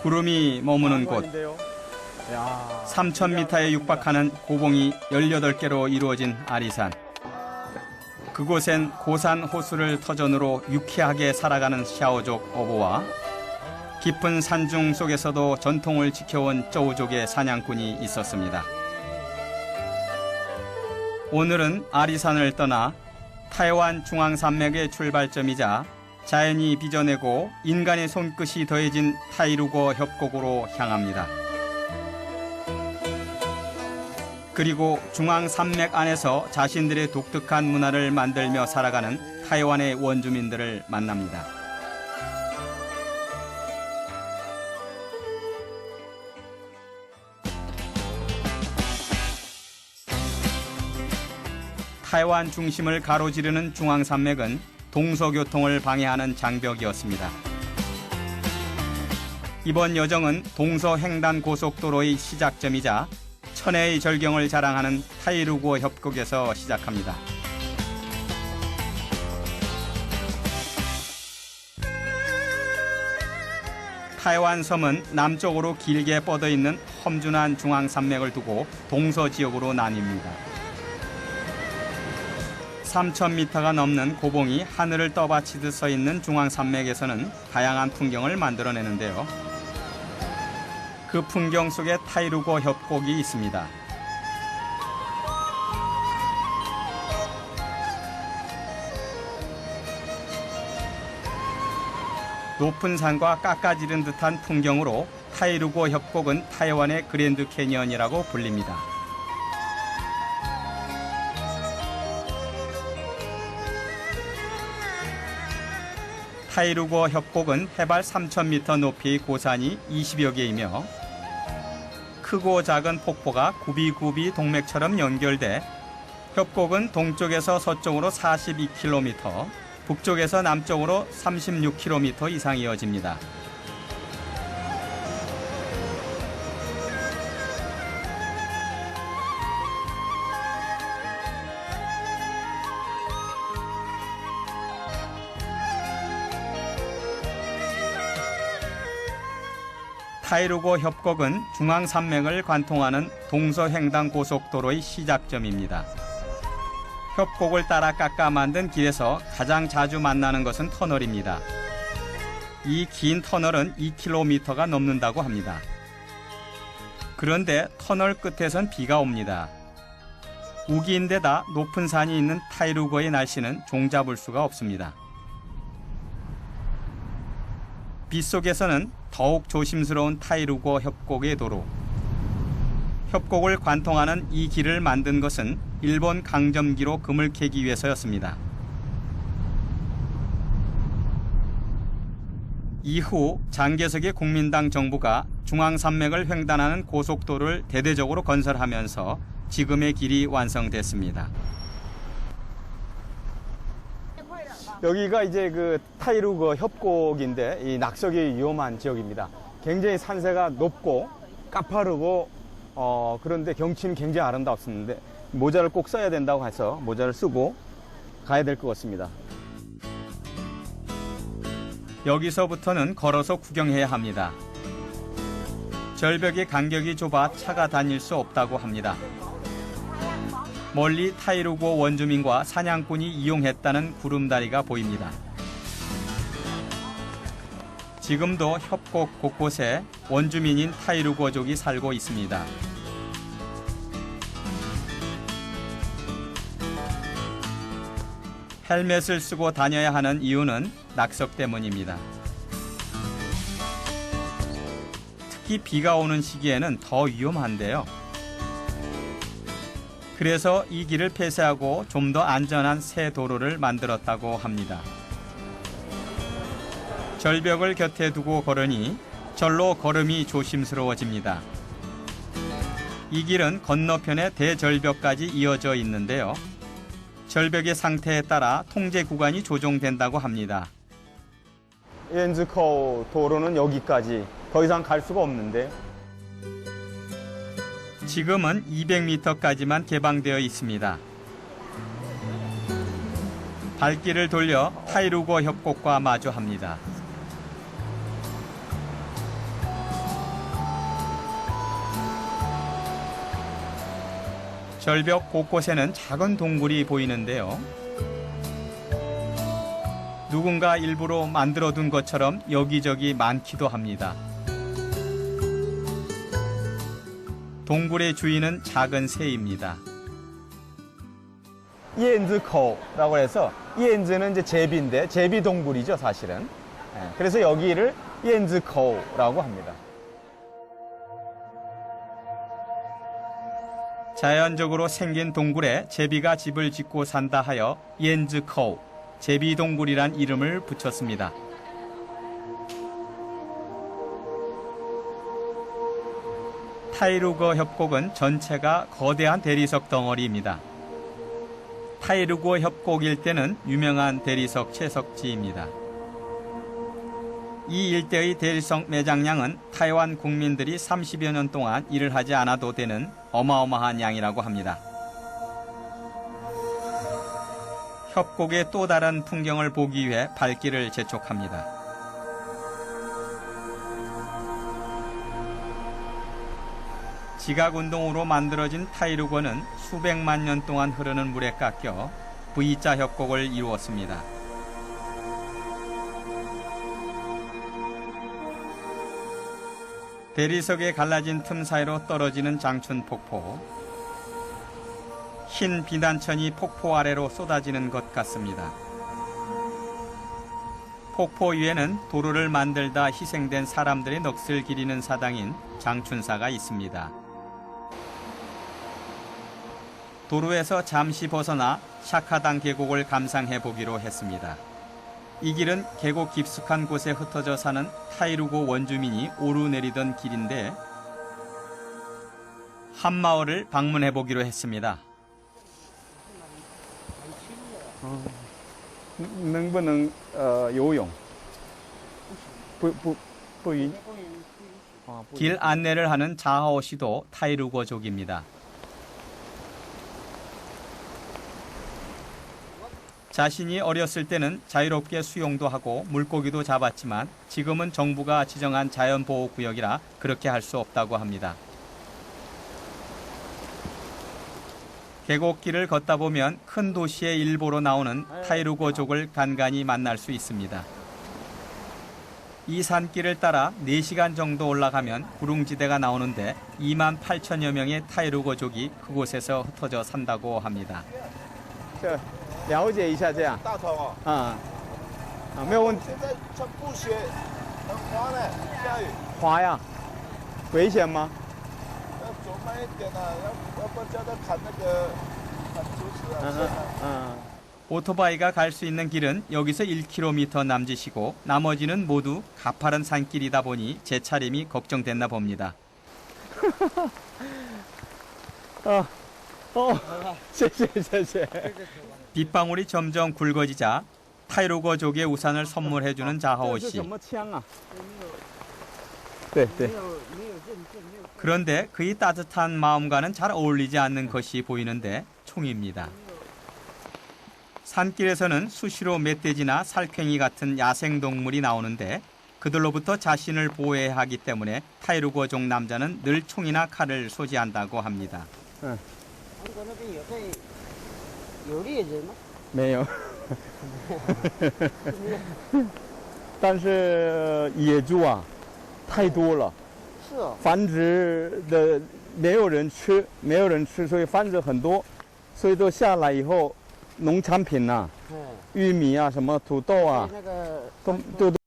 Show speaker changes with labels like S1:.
S1: 구름이 머무는 곳 3,000m에 육박하는 고봉이 18개로 이루어진 아리산. 그곳엔 고산 호수를 터전으로 유쾌하게 살아가는 샤오족 어부와 깊은 산중 속에서도 전통을 지켜온 쪼우족의 사냥꾼이 있었습니다. 오늘은 아리산을 떠나 타이완 중앙산맥의 출발점이자 자연이 빚어내고 인간의 손끝이 더해진 타이루거 협곡으로 향합니다. 그리고 중앙산맥 안에서 자신들의 독특한 문화를 만들며 살아가는 타이완의 원주민들을 만납니다. 타이완 중심을 가로지르는 중앙산맥은 동서교통을 방해하는 장벽이었습니다. 이번 여정은 동서횡단고속도로의 시작점이자 천혜의 절경을 자랑하는 타이루거 협곡에서 시작합니다. 타이완 섬은 남쪽으로 길게 뻗어 있는 험준한 중앙산맥을 두고 동서지역으로 나뉩니다. 3,000m가 넘는 고봉이 하늘을 떠받치듯 서 있는 중앙산맥에서는 다양한 풍경을 만들어내는데요. 그 풍경 속에 타이루거 협곡이 있습니다. 높은 산과 깎아지른 듯한 풍경으로 타이루거 협곡은 타이완의 그랜드 캐니언이라고 불립니다. 타이루거 협곡은 해발 3,000m 높이의 고산이 20여 개이며 크고 작은 폭포가 굽이굽이 동맥처럼 연결돼 협곡은 동쪽에서 서쪽으로 42km, 북쪽에서 남쪽으로 36km 이상 이어집니다. 타이루거 협곡은 중앙산맥을 관통하는 동서횡단고속도로의 시작점입니다. 협곡을 따라 깎아 만든 길에서 가장 자주 만나는 것은 터널입니다. 이 긴 터널은 2km가 넘는다고 합니다. 그런데 터널 끝에선 비가 옵니다. 우기인데다 높은 산이 있는 타이루거의 날씨는 종잡을 수가 없습니다. 빗속에서는 더욱 조심스러운 타이루거 협곡의 도로. 협곡을 관통하는 이 길을 만든 것은 일본 강점기로 금을 캐기 위해서였습니다. 이후 장개석의 국민당 정부가 중앙산맥을 횡단하는 고속도로를 대대적으로 건설하면서 지금의 길이 완성됐습니다.
S2: 여기가 이제 그 타이루거 협곡인데 이 낙석이 위험한 지역입니다. 굉장히 산세가 높고 가파르고 그런데 경치는 굉장히 아름답습니다. 모자를 꼭 써야 된다고 해서 모자를 쓰고 가야 될 것 같습니다.
S1: 여기서부터는 걸어서 구경해야 합니다. 절벽의 간격이 좁아 차가 다닐 수 없다고 합니다. 멀리 타이루거 원주민과 사냥꾼이 이용했다는 구름다리가 보입니다. 지금도 협곡 곳곳에 원주민인 타이루거족이 살고 있습니다. 헬멧을 쓰고 다녀야 하는 이유는 낙석 때문입니다. 특히 비가 오는 시기에는 더 위험한데요. 그래서 이 길을 폐쇄하고 좀 더 안전한 새 도로를 만들었다고 합니다. 절벽을 곁에 두고 걸으니 절로 걸음이 조심스러워집니다. 이 길은 건너편에 대절벽까지 이어져 있는데요. 절벽의 상태에 따라 통제 구간이 조정된다고 합니다.
S2: 엔즈커우 도로는 여기까지 더 이상 갈 수가 없는데
S1: 지금은 200m까지만 개방되어 있습니다. 발길을 돌려 타이루거 협곡과 마주합니다. 절벽 곳곳에는 작은 동굴이 보이는데요. 누군가 일부러 만들어둔 것처럼 여기저기 많기도 합니다. 동굴의 주인은 작은 새입니다.
S2: 이엔즈코라고 해서 이엔즈는 이제 제비인데 제비 동굴이죠 사실은. 그래서 여기를 이엔즈코라고 합니다.
S1: 자연적으로 생긴 동굴에 제비가 집을 짓고 산다 하여 이엔즈코, 제비동굴이란 이름을 붙였습니다. 타이루거 협곡은 전체가 거대한 대리석 덩어리입니다. 타이루거 협곡 일대는 유명한 대리석 채석지입니다. 이 일대의 대리석 매장량은 타이완 국민들이 30여 년 동안 일을 하지 않아도 되는 어마어마한 양이라고 합니다. 협곡의 또 다른 풍경을 보기 위해 발길을 재촉합니다. 지각운동으로 만들어진 타이루거는 수백만 년 동안 흐르는 물에 깎여 V자 협곡을 이루었습니다. 대리석에 갈라진 틈 사이로 떨어지는 장춘폭포. 흰 비단천이 폭포 아래로 쏟아지는 것 같습니다. 폭포 위에는 도로를 만들다 희생된 사람들의 넋을 기리는 사당인 장춘사가 있습니다. 도로에서 잠시 벗어나 샤카당 계곡을 감상해 보기로 했습니다. 이 길은 계곡 깊숙한 곳에 흩어져 사는 타이루고 원주민이 오르내리던 길인데 한 마을을 방문해 보기로 했습니다.
S2: 能不能游泳？不晕。
S1: 길 안내를 하는 자하오 씨도 타이루거족입니다. 자신이 어렸을 때는 자유롭게 수영도 하고 물고기도 잡았지만 지금은 정부가 지정한 자연보호구역이라 그렇게 할 수 없다고 합니다. 계곡길을 걷다 보면 큰 도시의 일보로 나오는 타이루거족을 간간히 만날 수 있습니다. 이 산길을 따라 4시간 정도 올라가면 구릉지대가 나오는데 2만 8천여 명의 타이루거족이 그곳에서 흩어져 산다고 합니다.
S2: 了解一下这样。
S3: 大头哦，
S2: 没有问题。
S3: 现在穿布鞋很滑呢，下雨
S2: 滑呀，危险吗？
S3: 要走慢一点啊，要不叫他砍那个砍竹子啊，线啊。
S1: 오토바이가 갈 수 있는 길은 여기서 1km 남짓이고 나머지는 모두 가파른 산길이다 보니 제 차림이 걱정됐나 봅니다.
S2: 谢谢谢谢。
S1: 빗방울이 점점 굵어지자 타이루거족의 우산을 선물해주는 자하오 씨.
S2: 什么枪啊？对对。
S1: 그런데 그의 따뜻한 마음과는 잘 어울리지 않는 것이 보이는데 총입니다. 산길에서는 수시로 멧돼지나 살쾡이 같은 야생동물이 나오는데 그들로부터 자신을 보호해야 하기 때문에 타이루거족 남자는 늘 총이나 칼을 소지한다고 합니다.
S4: 有猎人吗？
S2: 没有。但是野猪啊，太多了，
S4: 是哦，
S2: 繁殖的没有人吃，所以繁殖很多，所以都下来以后，农产品呐、玉米啊、什么土豆啊，
S4: 那个
S2: 都